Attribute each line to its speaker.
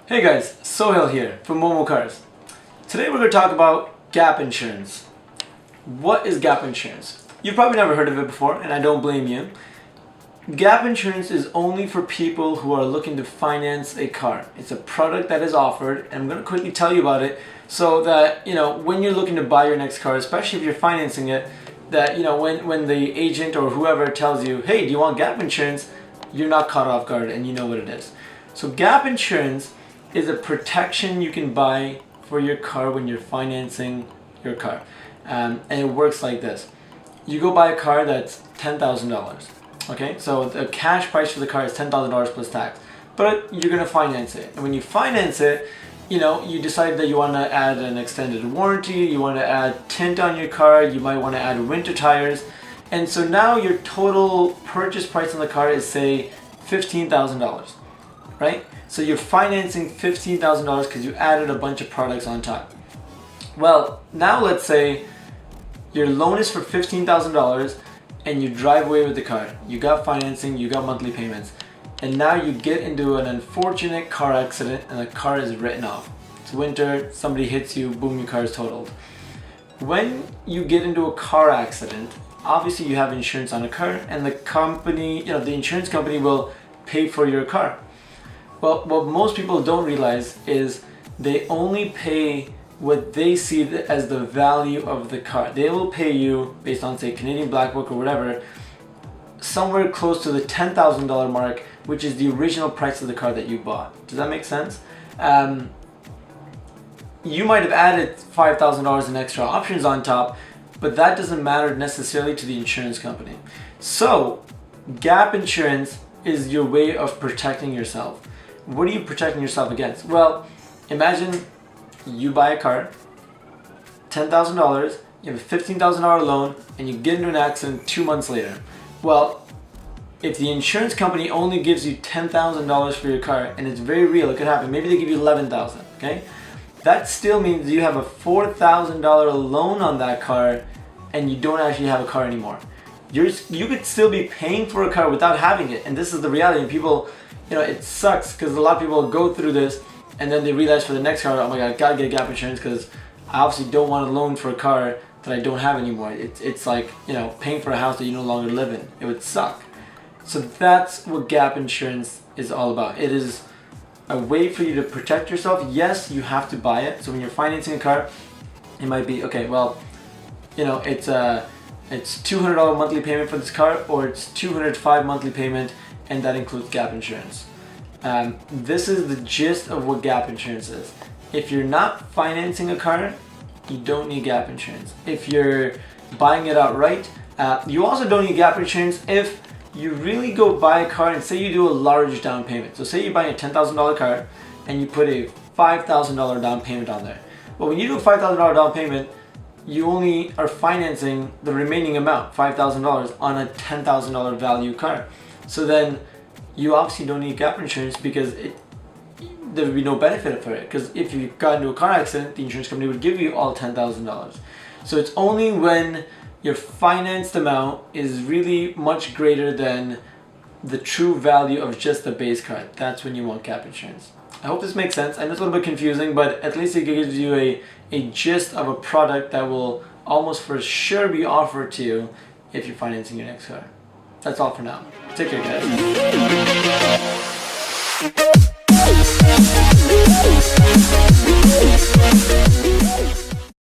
Speaker 1: Hey guys, Sohail here from Momo Cars. Today we're going to talk about gap insurance. What is gap insurance? You've probably never heard of it before, and I don't blame you. Gap insurance is only for people who are looking to finance a car. It's a product that is offered, and I'm going to quickly tell you about it so that, when you're looking to buy your next car, especially if you're financing it, that, when the agent or whoever tells you, hey, do you want gap insurance? You're not caught off guard and you know what it is. So gap insurance is a protection you can buy for your car when you're financing your car. And it works like this. You go buy a car that's $10,000. Okay, so the cash price for the car is $10,000 plus tax. But you're going to finance it. And when you finance it, you decide that you want to add an extended warranty, you want to add tint on your car, you might want to add winter tires. And so now your total purchase price on the car is, say, $15,000, right? So you're financing $15,000 because you added a bunch of products on top. Well, now let's say your loan is for $15,000 and you drive away with the car. You got financing, you got monthly payments, and now you get into an unfortunate car accident and the car is written off. It's winter, somebody hits you, boom, your car is totaled. When you get into a car accident, obviously you have insurance on a car, and the company, the insurance company will pay for your car. Well, what most people don't realize is they only pay what they see as the value of the car. They will pay you based on, say, Canadian Black Book or whatever, somewhere close to the $10,000 mark, which is the original price of the car that you bought. Does that make sense? You might have added $5,000 in extra options on top, but that doesn't matter necessarily to the insurance company. So, gap insurance is your way of protecting yourself. What are you protecting yourself against? Well, imagine you buy a car, $10,000, you have a $15,000 loan, and you get into an accident 2 months later. Well, if the insurance company only gives you $10,000 for your car, and it's very real, it could happen, maybe they give you $11,000, okay? That still means you have a $4,000 loan on that car, and you don't actually have a car anymore. You could still be paying for a car without having it, and this is the reality. And people, it sucks because a lot of people go through this and then they realize for the next car, oh my god, I gotta get gap insurance because I obviously don't want a loan for a car that I don't have anymore. It's like, paying for a house that you no longer live in. It would suck. So that's what gap insurance is all about. It is a way for you to protect yourself. Yes, you have to buy it. So when you're financing a car, it might be, okay, well, it's $200 monthly payment for this car, or it's $205 monthly payment, and that includes gap insurance. This is the gist of what gap insurance is. If you're not financing a car, you don't need gap insurance. If you're buying it outright, you also don't need gap insurance if you really go buy a car and say you do a large down payment. So say you're buying a $10,000 car and you put a $5,000 down payment on there. Well, when you do a $5,000 down payment, you only are financing the remaining amount, $5,000, on a $10,000 value car. So then you obviously don't need gap insurance because there would be no benefit for it. Because if you got into a car accident, the insurance company would give you all $10,000. So it's only when your financed amount is really much greater than the true value of just the base car. That's when you want gap insurance. I hope this makes sense. I know it's a little bit confusing, but at least it gives you a gist of a product that will almost for sure be offered to you if you're financing your next car. That's all for now. Take care, guys.